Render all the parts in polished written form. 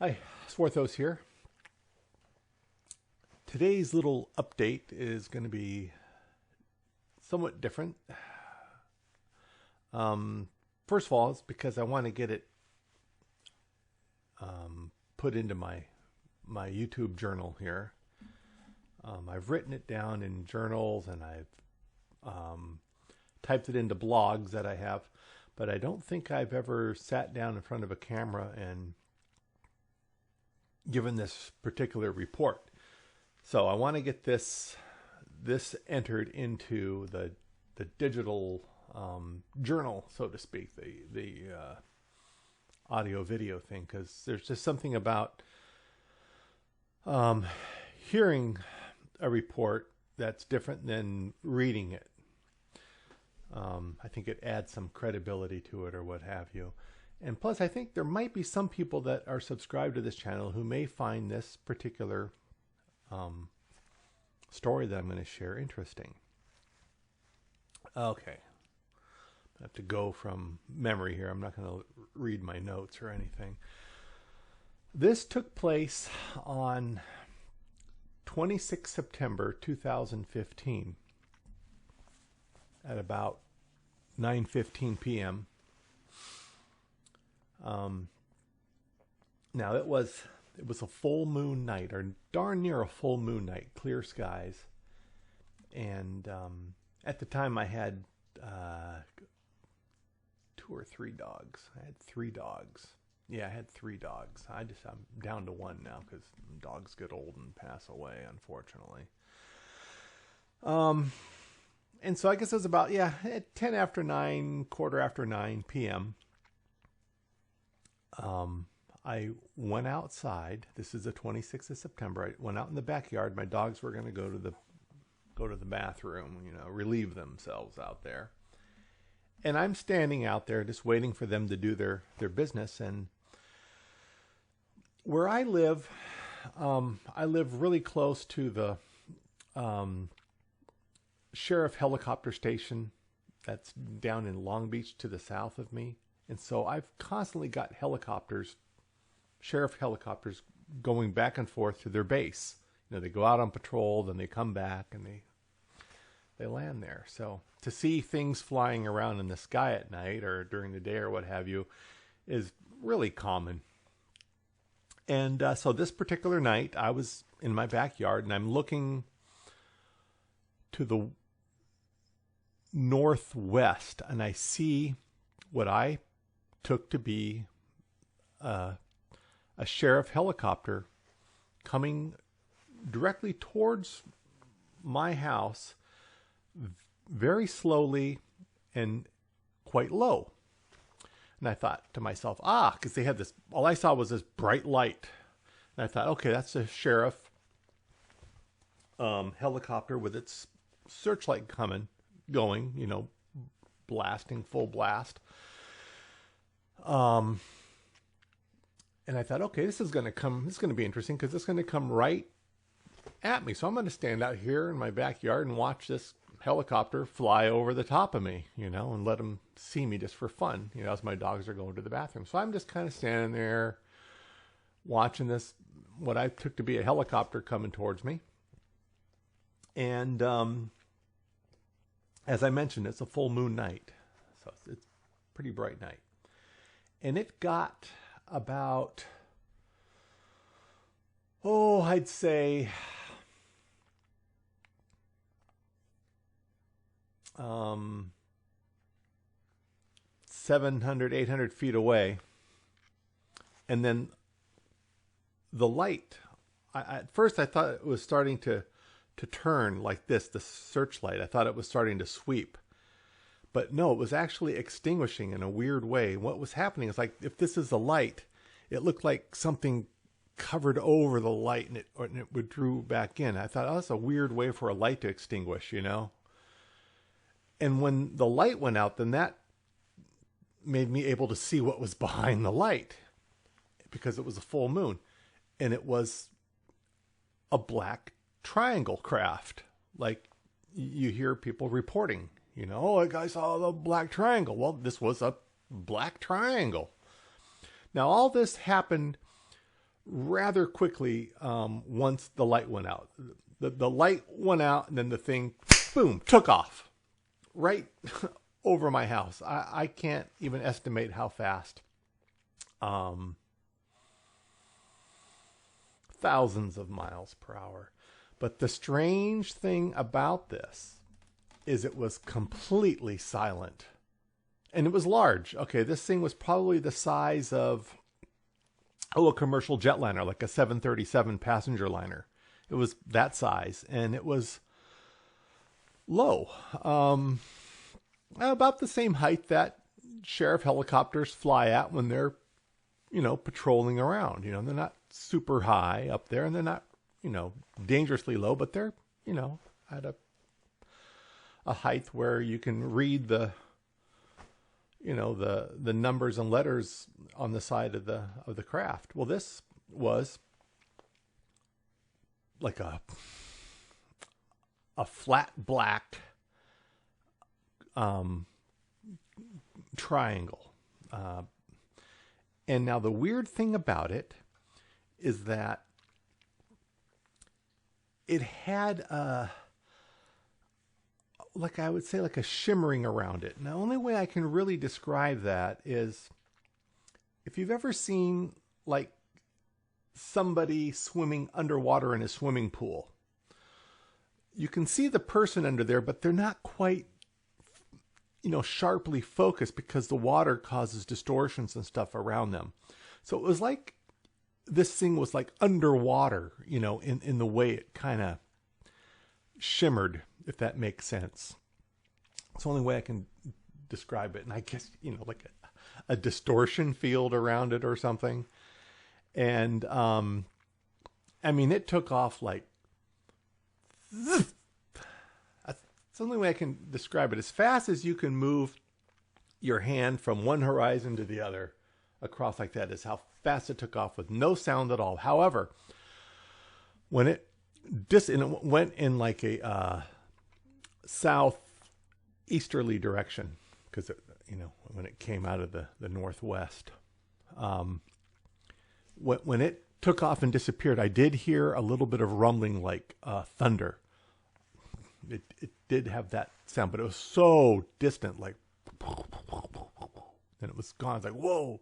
Hi, Swarthos here. Today's little update is going to be somewhat different. Um, First of all, it's because I want to get it put into my YouTube journal here. I've written it down in journals and I've typed it into blogs that I have, but I don't think I've ever sat down in front of a camera and given this particular report. So I want to get this entered into the digital journal, so to speak, the audio video thing, because there's just something about hearing a report that's different than reading it. I think it adds some credibility to it or what have you. And plus, I think there might be some people that are subscribed to this channel who may find this particular story that I'm going to share interesting. Okay. I have to go from memory here. I'm not going to read my notes or anything. This took place on 26 September 2015 at about 9:15 p.m. Now it was a full moon night, or darn near a full moon night, clear skies. And at the time I had 2 or 3 dogs. I had 3 dogs. Yeah, I had 3 dogs. I'm down to 1 now because dogs get old and pass away, unfortunately. And so I guess it was about, at 10 after 9, quarter after 9 p.m. I went outside. This is the 26th of September. I went out in the backyard. My dogs were going to go to the bathroom, relieve themselves out there. And I'm standing out there just waiting for them to do their business. And where I live really close to the sheriff helicopter station that's down in Long Beach to the south of me. And so I've constantly got sheriff helicopters going back and forth to their base. They go out on patrol, then they come back and they land there. So to see things flying around in the sky at night or during the day or what have you is really common. And so this particular night, I was in my backyard and I'm looking to the northwest and I see what I took to be a sheriff helicopter coming directly towards my house, very slowly and quite low. And I thought to myself, because they had this, all I saw was this bright light. And I thought, okay, that's a sheriff helicopter with its searchlight going, blasting, full blast. And I thought, okay, this is going to be interesting because it's going to come right at me. So I'm going to stand out here in my backyard and watch this helicopter fly over the top of me, and let them see me just for fun, as my dogs are going to the bathroom. So I'm just kind of standing there watching this, what I took to be a helicopter coming towards me. And as I mentioned, it's a full moon night. So it's a pretty bright night. And it got about, I'd say 700, 800 feet away. And then the light, at first I thought it was starting to turn like this, the searchlight. I thought it was starting to sweep. But no, it was actually extinguishing in a weird way. What was happening is, like, if this is the light, it looked like something covered over the light and it withdrew back in. I thought, that's a weird way for a light to extinguish, And when the light went out, then that made me able to see what was behind the light because it was a full moon. And it was a black triangle craft. Like you hear people reporting, I saw the black triangle. Well, this was a black triangle. Now, all this happened rather quickly once the light went out. The light went out, and then the thing, boom, took off right over my house. I can't even estimate how fast. Thousands of miles per hour. But the strange thing about this is it was completely silent. And it was large. Okay, this thing was probably the size of a commercial jetliner, like a 737 passenger liner. It was that size, and it was low. About the same height that sheriff helicopters fly at when they're, patrolling around. They're not super high up there, and they're not, dangerously low, but they're, at a height where you can read the numbers and letters on the side of the craft. Well, this was like a flat black triangle. And now the weird thing about it is that it had like a shimmering around it. And the only way I can really describe that is if you've ever seen like somebody swimming underwater in a swimming pool. You can see the person under there, but they're not quite, sharply focused because the water causes distortions and stuff around them. So it was like this thing was like underwater, in the way it kind of shimmered, if that makes sense. It's the only way I can describe it. And I guess, like a distortion field around it or something. And, it took off like, that's the only way I can describe it. As fast as you can move your hand from one horizon to the other across like that is how fast it took off with no sound at all. However, when it went in like a southeasterly direction, because when it came out of the northwest, when it took off and disappeared, I did hear a little bit of rumbling like thunder. It did have that sound, but it was so distant, like, and it was gone. It's like, whoa.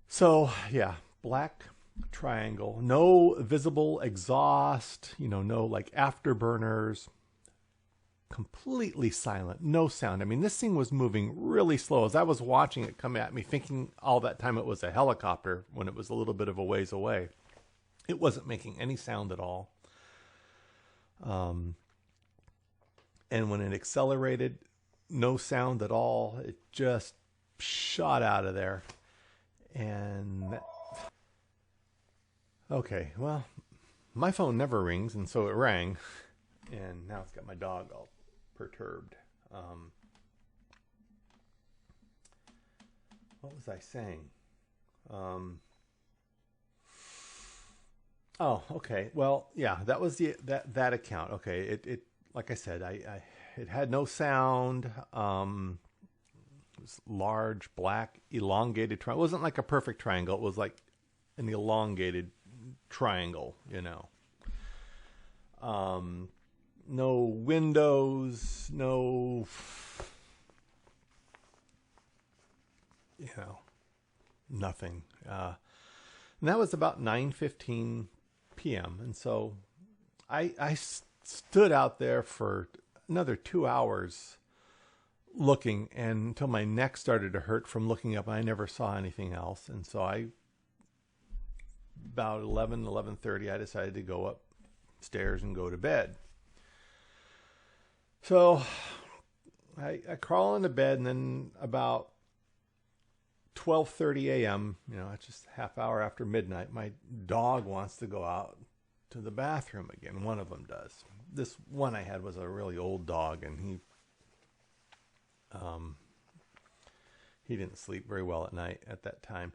So yeah, black triangle, no visible exhaust, no like afterburners, completely silent, no sound. This thing was moving really slow as I was watching it come at me, thinking all that time it was a helicopter when it was a little bit of a ways away. It wasn't making any sound at all. And when it accelerated, no sound at all. It just shot out of there. And okay, well, my phone never rings, and so it rang. And now it's got my dog all perturbed. What was I saying? Oh, okay. Well, yeah, that was that account. Okay, it like I said, it had no sound. It was large, black, elongated triangle. It wasn't like a perfect triangle. It was like an elongated triangle, no windows, no, nothing. And that was about 9:15 p.m. And so I stood out there for another 2 hours looking, and until my neck started to hurt from looking up. I never saw anything else. And so about 11:30, I decided to go upstairs and go to bed. So I crawl into bed, and then about 12:30 a.m., it's just half hour after midnight, my dog wants to go out to the bathroom again. One of them does. This one I had was a really old dog, and he didn't sleep very well at night at that time.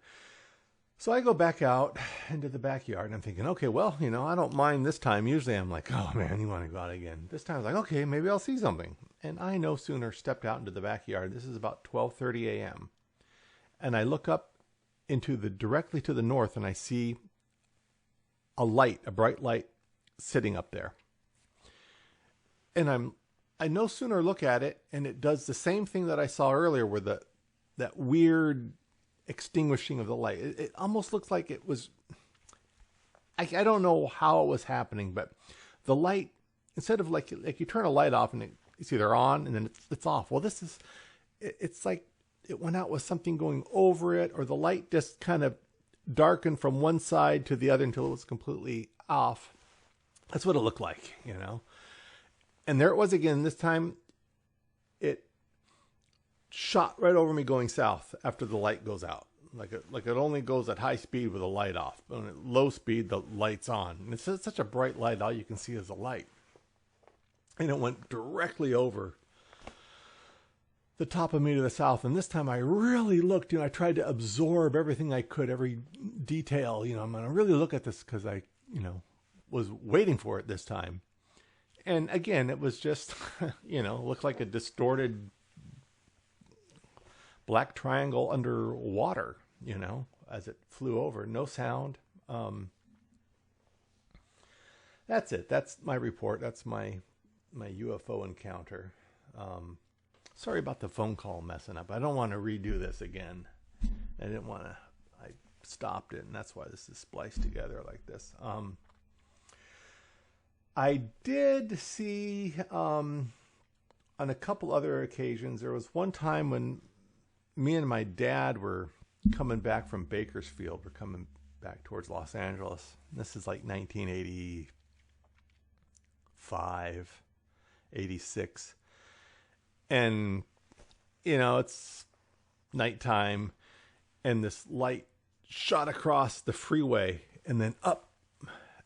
So I go back out into the backyard, and I'm thinking, okay, well, I don't mind this time. Usually I'm like, oh man, you want to go out again. This time I was like, okay, maybe I'll see something. And I no sooner stepped out into the backyard. This is about 12:30 a.m. And I look up into the directly to the north, and I see a light, a bright light sitting up there. And I no sooner look at it, and it does the same thing that I saw earlier, where that weird extinguishing of the light. It almost looks like it was, I don't know how it was happening, but the light, instead of like you turn a light off and it's either on and then it's off. Well, it's like it went out with something going over it, or the light just kind of darkened from one side to the other until it was completely off. That's what it looked like, you know. And there it was again. This time it shot right over me going south after the light goes out. Like it only goes at high speed with the light off. But at low speed, the light's on. And it's such a bright light, all you can see is the light. And it went directly over the top of me to the south. And this time I really looked, I tried to absorb everything I could, every detail. I'm going to really look at this because I, was waiting for it this time. And again, it was just, looked like a distorted black triangle underwater, as it flew over. No sound. That's it. That's my report. That's my UFO encounter. Sorry about the phone call messing up. I don't want to redo this again. I didn't want to. I stopped it, and that's why this is spliced together like this. I did see on a couple other occasions. There was one time when me and my dad were coming back from Bakersfield. We're coming back towards Los Angeles. This is like 1985, 86. And, it's nighttime, and this light shot across the freeway and then up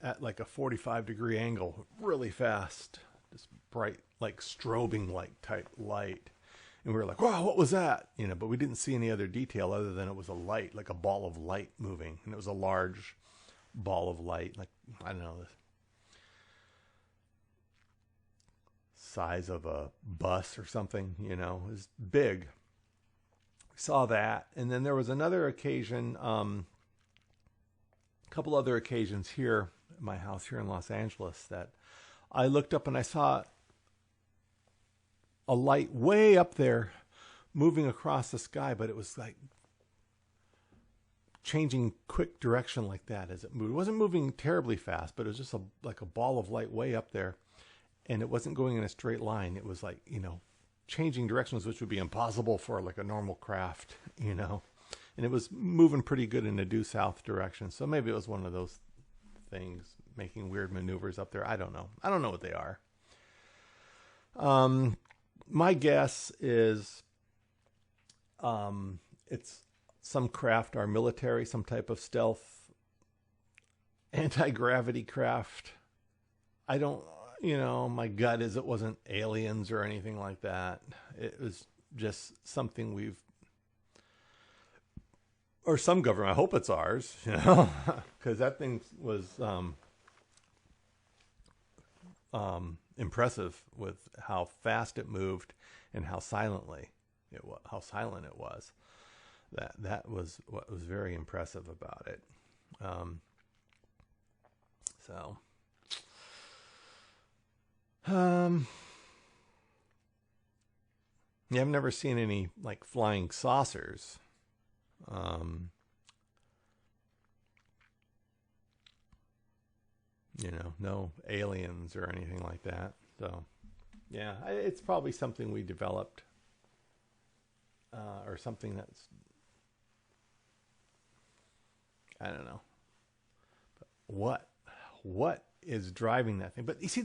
at like a 45-degree angle really fast. This bright, like strobing light type light. And we were like, wow, what was that? But we didn't see any other detail other than it was a light, like a ball of light moving. And it was a large ball of light, like, I don't know, the size of a bus or something, it was big. We saw that. And then there was another occasion, a couple other occasions here at my house here in Los Angeles, that I looked up and I saw a light way up there moving across the sky, but it was like changing quick direction like that as it moved. It wasn't moving terribly fast, but it was just like a ball of light way up there. And it wasn't going in a straight line. It was like, changing directions, which would be impossible for like a normal craft, And it was moving pretty good in a due south direction. So maybe it was one of those things, making weird maneuvers up there. I don't know. I don't know what they are. My guess is it's some craft, our military, some type of stealth anti-gravity craft. I don't, my gut is it wasn't aliens or anything like that. It was just something or some government. I hope it's ours, because that thing was impressive with how fast it moved and how silent it was. That was what was very impressive about it. Yeah, I've never seen any like flying saucers. No aliens or anything like that. So, yeah, it's probably something we developed, or something that's, I don't know. But what is driving that thing? But you see,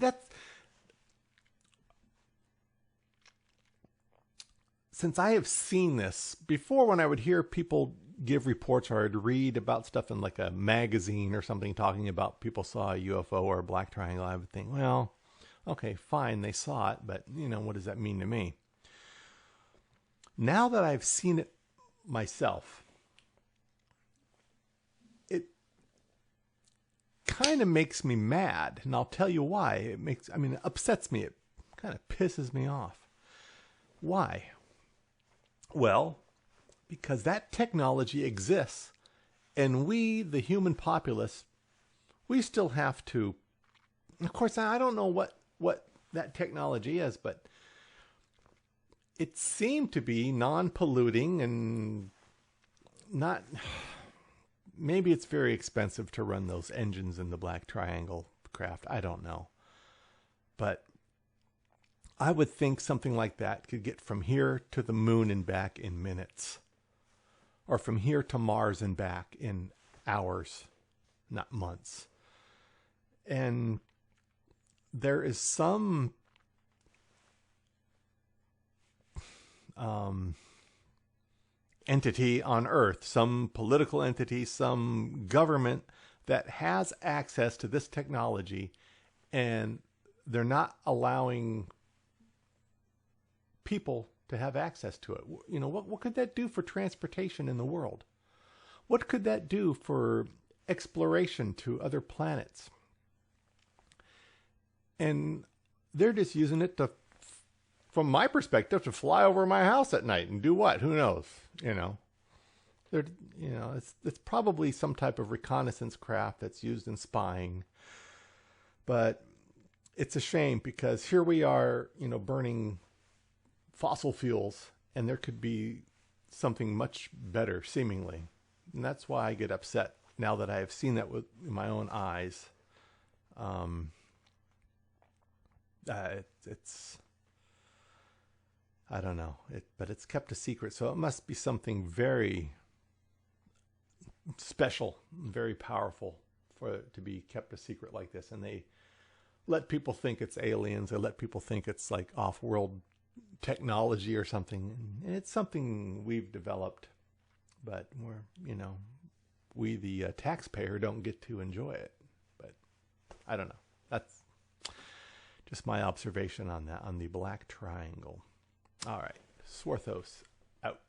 since I have seen this before, when I would hear people give reports or I'd read about stuff in like a magazine or something talking about people saw a UFO or a black triangle, I would think, well, okay, fine, they saw it, but what does that mean to me? Now that I've seen it myself, it kind of makes me mad, and I'll tell you why. It upsets me. It kind of pisses me off. Why? Well, because that technology exists And we, the human populace, we still have to, of course, I don't know what that technology is, but it seemed to be non-polluting and not, maybe it's very expensive to run those engines in the Black Triangle craft. I don't know. But I would think something like that could get from here to the moon and back in minutes. Or from here to Mars and back in hours, not months. And there is some entity on Earth, some political entity, some government that has access to this technology, and they're not allowing people to have access to it. You know, what could that do for transportation in the world? What could that do for exploration to other planets? And they're just using it to, from my perspective, to fly over my house at night and do what? Who knows? You know, they're, you know, it's probably some type of reconnaissance craft that's used in spying. But it's a shame because here we are, you know, burning fossil fuels, and there could be something much better, seemingly. And that's why I get upset now that I have seen that with my own eyes. It's I don't know, but it's kept a secret, so it must be something very special, very powerful for it to be kept a secret like this. And they let people think it's aliens. They let people think it's like off-world technology or something. And it's something we've developed, but we're, you know, we the taxpayer don't get to enjoy it. But I don't know. That's just my observation on that, on the Black Triangle. All right, Swarthos out.